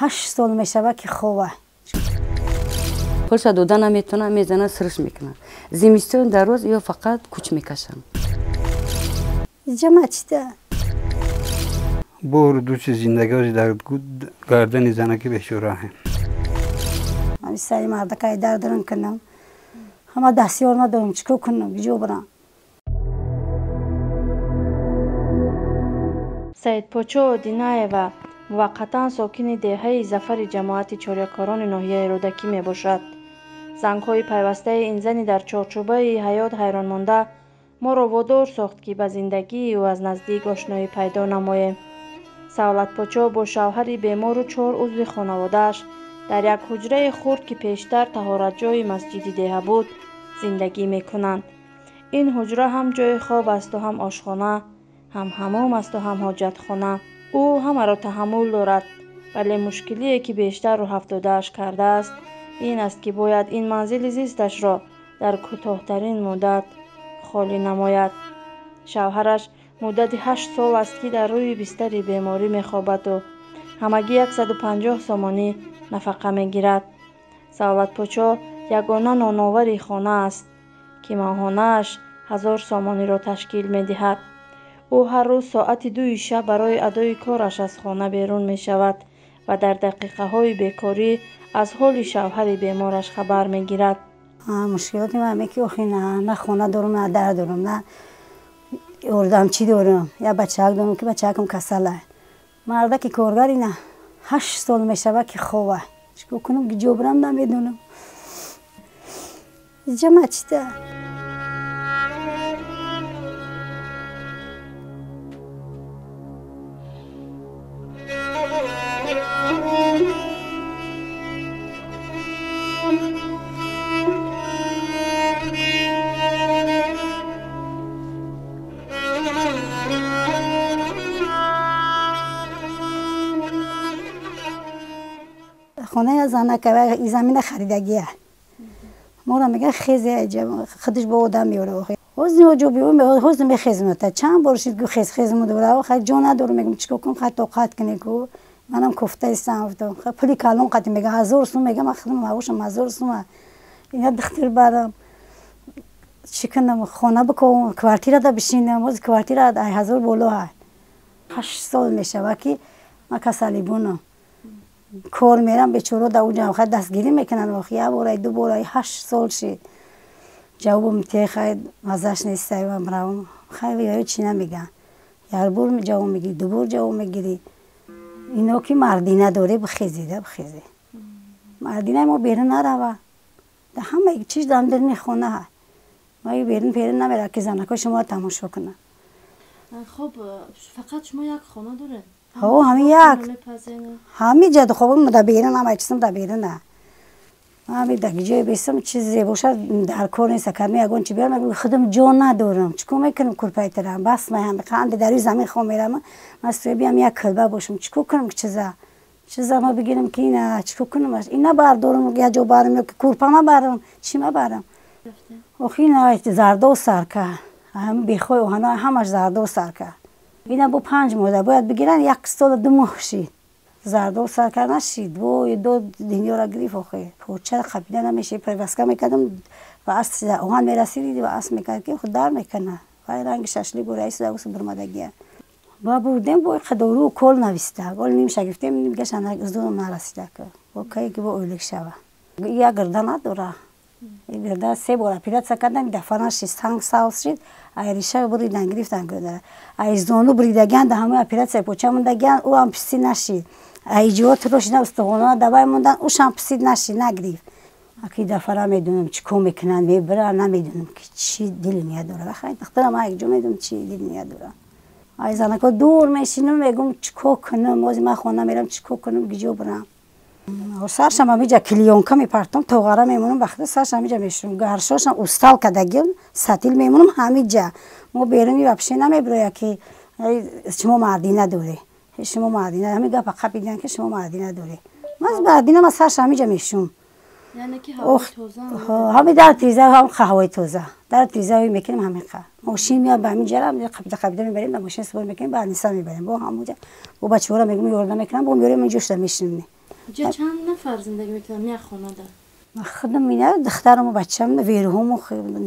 8 سال میشود که خوبه. پولش دادن نمیتونه، میزنه سرش میکنه. زمستون در روز یا فقط کوچ میکشم. اینجا مچیده. بور دوچ زندگی در گردن زنکی بشوره. من سعی مردکای دردرن کنم. همه دستیار ندارم چیکار کنم بیجا برم. سید پوچو دینایوا موقتا ساکن دهه ظفر جماعت چاریکاران ناحیه رودکی می باشد. زنگ‌های پیوسته این زنی در چارچوبه حیات حیران مانده ما را وادار ساخت که به زندگی او از نزدیک آشنایی پیدا نماییم. سهولت پوچو با شوهری بیمار و 4 عضو خانواده‌اش در یک حجره خرد که پیشتر طهارتجوی مسجد ده بود زندگی میکنند. این حجره هم جای خواب است و هم آشخانه، هم حمام است و هم حاجتخانه. او همه را تحمل دارد، ولی مشکلی که بیشتر رو افتاده‌اش کرده است این است که باید این منزل زیستش را در کوتاه‌ترین مدت خالی نماید. شوهرش مدت 8 سال است که در روی بستر بیماری میخوابد و همگی 150 سامانی نفقه میگیرد. سهولت پوچو یگانه نانآور خانه است که ماهانه‌اش 1000 سامانی را تشکیل میدهد. او هر روز ساعت 2 شب برای ادای کارش از خانه بیرون می شود و در دقیقه های بیکاری از حال شوهر بیمارش خبر می گیرد. مشکلات من همه که آخی نه خانه دارم نه در دارم نه اردم چی دارم یا بچه ها دارم که بچه ها کم کسله مرده که کارگری نه 8 سال می شود که خوبه چکو کنم که جبرم نمیدونم اینجا مچیده. خانه زنه که این زمین خریدگیه ما را میگه خیزه خودش با آدم میاره حزن و جو بیو حزن میخزمته چند بار شد که خزم دوره خیلی جا نداره میگم چیکار کنم خیلی طاقت کنی کو منم کوفته استم خیلی پولی کلون قد میگه 1000 سوم میگم من خودم ماوشم 1000 سوم اینا دختر برام چی کنم خانه بکن کوارتیر دا بشینم از کوارتیر 1000 بالا 8 سال میشه که ما کسالیبونم کار میرم بیچاره در اونجا خیلی دستگیری میکنن و یه بار 2 بار 8 سال شد جوابم تی خیلی ازش نیسته و برام خیلی چی نمیگن یه بار جواب میگی 2 بار جواب میگیری اینا که مردی نداره بخیزیده مردی ما بیرون نروه ده همه چیز در خونه ها ما بیرون نمیره که زنکا شما تماشا کنن. خب فقط شما یک خانه داره؟ ها همین یک همین جد خوبم مدبیرن هم اچسم دبیرن نه همین دگیجه بیستم چیزی باشه در کار نیست کمی اگون چی بیارم میگم خودم جان ندارم چیکار میکنم کورپای ترم بس من هم خنده در زمین خو میرم من بیام یک کلبه باشم چیکار کنم که چیزا ما بگیرم که اینا چیکار کنم اینا بردارم یه جا برم که کورپا ما برم چی ما برم آخه اینا زردا و سرکه هم بیخوی و همش زردا و سرکه اینا با 5 ماه باید بگیرن 1 سال 2 ماه شید زردا و سرکه نشید و 2 دینار گریف آخه پوچه خبیده نمیشه پیوسکه میکردم و اصل آهن میرسید و اصل میکرد که خود در میکنه و رنگ ششلی گو رئیس دوست برمادگیه با بودیم با خدارو کل نویسته گل نیم شگفته میگه شنگ از دو نرسیده که با کی که با اولک شوه یا گردن نداره گردن 3 بار پیرات سکندن دفعهش سنگ ساوس شد ایریشه بریدن گرفتن گردن ای زانو بریدگان ده همه پیرات سپوچه موندگان او هم پسی نشید ای جوات روش نه استخوان‌ها دوای موندن اوش هم پسی نشید نگریف اکی دفعه میدونم چی کم میکنن میبرن نمیدونم که چی دل نیاد داره بخیر دخترم یک جو میدونم چی دل نیاد داره ای زنکا دور میشینم میگم چیکار کنم از من خونه میرم چیکار کنم گیجو برم سرشم همیجا کلیونکا میپرتم توغره میمونم بخاطر سرشم همیجا میشم گرشاشم استال کدگیم ستیل میمونم همیجا ما بیرونی وابشه نمیبره که شما مردی نداره شما مردی نداره همین گپ خپیدن که شما مردی نداره من از مردینم از سرش همیجا میشم یعنی که هوای توزه همین در تیزه هم هوای توزه در تیزه میکنیم همین خا ماشین میاد به همین جرم خپیده میبریم به ماشین سوار میکنیم بعد نیسا میبریم با همونجا با بچه‌ها میگم یاردا میکنم با میاریم من جوش میشینیم اینجا چند نفر زندگی میکنن؟ یک خانواده؟ خودم مینا دخترم و بچه‌م ویرهم و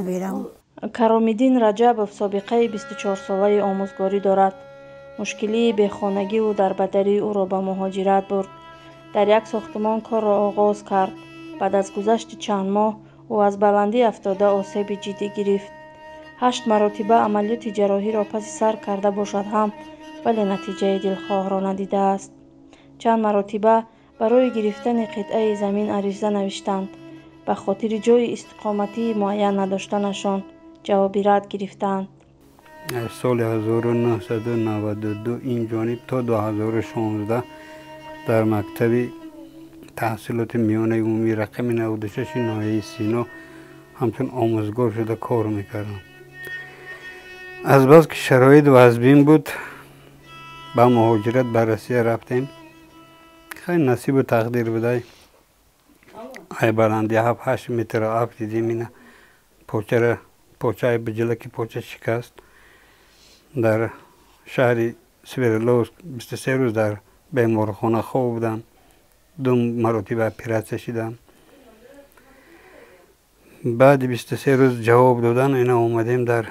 ویرهم. کرام‌الدین رجبов سابقه 24 ساله آموزگاری دارد. مشکلی بیخانگی و دربدری او را به مهاجرت برد. در یک ساختمان کار را آغاز کرد. بعد از گذشت چند ماه او از بلندی افتاده آسیب جدی گرفت. 8 مرتبه عملیات جراحی را پس سر کرده باشد هم ولی نتیجه دلخواه را ندیده است. چند مرتبه برای گرفتن قطعه زمین عریضه نوشتند. به خاطر جای استقامتی معین نداشتنشان جواب رد گرفتند. سال 1992 این جانب تا 2016 در مکتب تحصیلات میانه عمومی رقم 96 ناحیه سینا همچون آموزگار شده کار میکردم. از بس که شرایط وضبین بود با مهاجرت به روسیه رفتیم. خیلی نصیب و تقدیر بوده. ای بلندی 7-8 متر آب دیدیم. اینه پوچه بجلک پوچه شکست. در شهر سویرلوسک 23 روز در بیمارخانه خواب بودم. 2 مرتبه اپراسیون شدم. بعد 23 روز جواب دادن اینا اومدیم در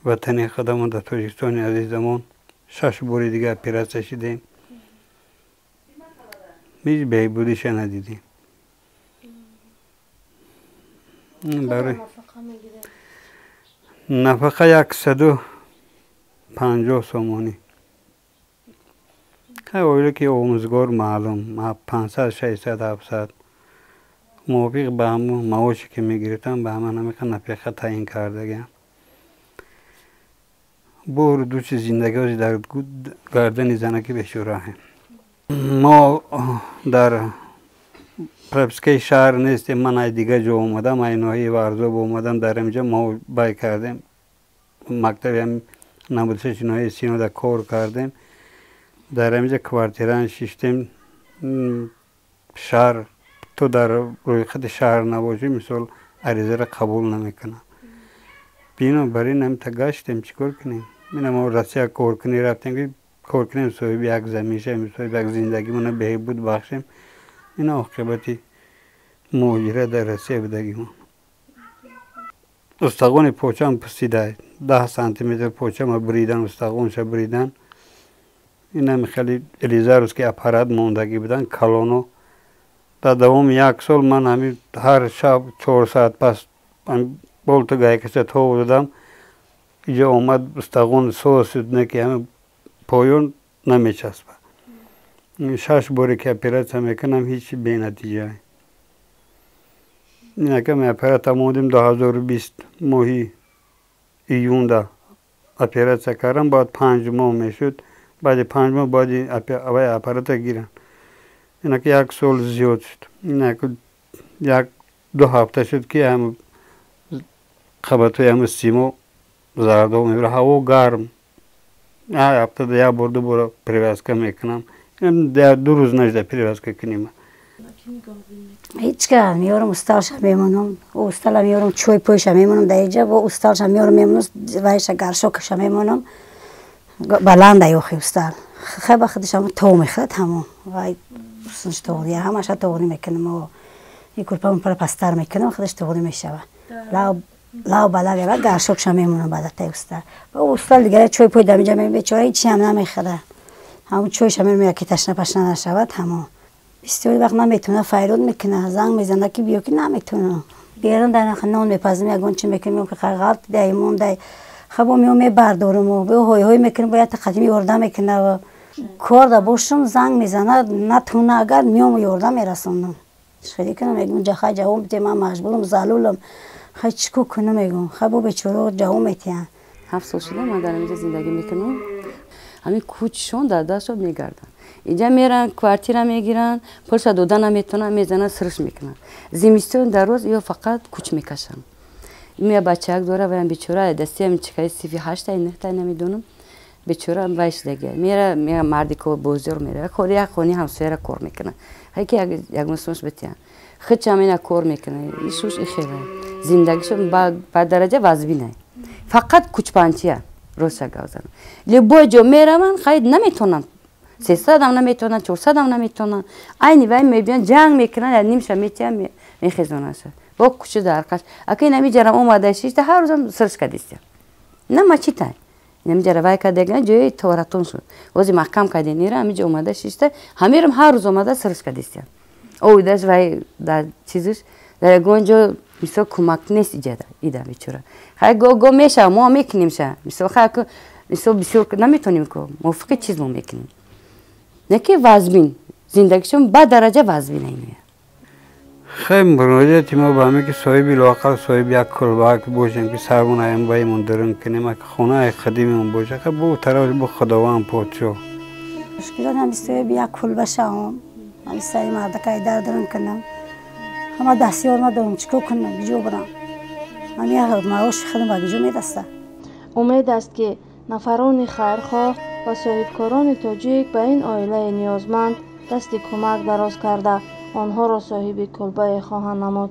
وطن خودمون در تاجیکستان عزیزمون. 6 بار دیگه اپراسیون شدیم. هیچ بهبودیش ندیدیم. برای نفقه 150 سومانی. خیلی که آموزگار معلوم 500 600 700 موافق به همون معاشی که میگرفتم به همه نمیخواد نفقه تعیین کردگیم. بور دو چیز زندگی در گردن زنکی بشوراه. ما در پرپسکی شهر نیستیم. من از دیگه جا اومدم. اینوهی ورزوب اومدم در اینجا ما بای کردیم. مکتب هم 96 ناحیه سینا در کار کردیم. در اینجا کوارتیران شیشتیم. شهر تو در روی خط شهر نباشی مثال عریضه را قبول نمیکنه. بنابراین نمیتا گشتیم چیکار کنیم. ما روسیه کار کنی رفتیم که کار کنیم صاحب یک زمین شیم، صاحب یک زندگی من بهبود بخشیم. این عاقبتی مهاجرت در روسیه بودگی. استخوان پوچه هم پسیده 10 سانتی متر پوچه ما بریدن، استخوانش بریدن. این هم خیلی الیزاروس که اپارات موندگی بودن کلونو. در دوام 1 سال من همین هر شب 4 ساعت پس بولت گای کسی تو دادم. اینجا اومد استخوان سوس نه که همه پایون نمیچسبه. 6 باری که اپراسیون میکنم هیچ بی نتیجه. این که من اپراسیون آمودیم 2020 ماهی ایون دا اپراسیون کردم. بعد 5 ماه میشد. بعد 5 ماه بعد اپراسیون گیرن. این که 1 سال زیاد شد. این که 1-2 هفته شد که هم خبرتوی هم سیمو زردو میبره. هوا گرم. هفته ده 1 بار 2 بار پریوسکه میکنم. 2 روز نشده پریوسکه کنیم. هیچ که میارم استالش میمونم. او استال میارم چوی پویش میمونم در اینجا و استالش میارم میمونم وایش گرشوکش میمونم. بلند ایوخی استال. خیلی خودش هم تو میخواد همون. وای سنش توری همش توری میکنم و این کلپام پر پستر میکنم خودش توری میشه. لاو بالا و گرشوکش میمونم بعد تا استال. و استال دیگه چوی پوی در اینجا میبینه چوی هیچی هم نمیخوره. همون چویش میمونه که تشنه پشنه نشود همون. بسیاری وقت نمیتونه فیرود میکنه زنگ میزنه که بیو که نمیتونه بیارن در نان میپزم یگون چی میکنیم که غلط دایمون دای خب میوم بردارم و به هوی هوی میکنم باید تقدیمی یارده میکنه و کار دا باشم زنگ میزنه نتونه اگر میوم یارده میرسونم خیلی کنم میگم جخای جواب بده من مجبورم زالولم خیلی چیکو کنم میگم خب بیچاره جواب میتیان 7 سال شده من در اینجا زندگی میکنم. همین کوچشون در دستشون میگردن. اینجا میرن کوارتیر میگیرن پولش دادن نمیتونن میزنن سرش میکنن. زمستون در روز یا فقط کوچ میکشن. می بچه‌ک داره و بیچاره دستی هم چیکای 38 تا نه تا نمیدونم بیچاره وایس دیگه میره مردی که بزرگ میره کاری خونی همسایه کار میکنه هیچ یک مسونش بتیان خود همین کار میکنه ایشوش خیلی زندگیشون با درجه وضبینه فقط کوچ پانچیه روز گازن لبو جو میرم خیلی نمیتونم 300 هم نمیتونن 400 هم نمیتونن عین وای میبینن جنگ میکنن نیم شب میخیزونن با کوچه درقش اگه نمیجرم اومده شیست هر روزم سرش کردیست نه ما چی تای نمیجره وای کردگن جای توراتون شد وزی محکم کردی نیره همیجا اومده شیسته همیرم هر روز اومده سرش کردیست او داش وای در چیزش در گونجو میسو کمک نیست ایده بیچاره های گو میشه ما میکنیم شه میسو خاک میسو بسیار نمیتونیم که موفق چیز ما میکنیم نه که وزبین زندگیشون با درجه وزبین اینه خیلی مراجعه ما با همی که صاحبی لاقل صاحب یک کلبه که باشیم که سرمون هایم بایمون درن کنیم که خونه قدیمیمون باشه که با طرف با خداوند پادشاه مشکلات همی صاحب یک کلبه شام همی سری مردکای درن کنم همه دستیار ندارم چیکار کنم بیجو برم همی معاش خودم با بیجو میرسه امید است که نفران خیرخواه و صاحبکاران تاجیک به این عائله نیازمند دست کمک دراز کرده آنها را صاحب کلبه خواهند نمود.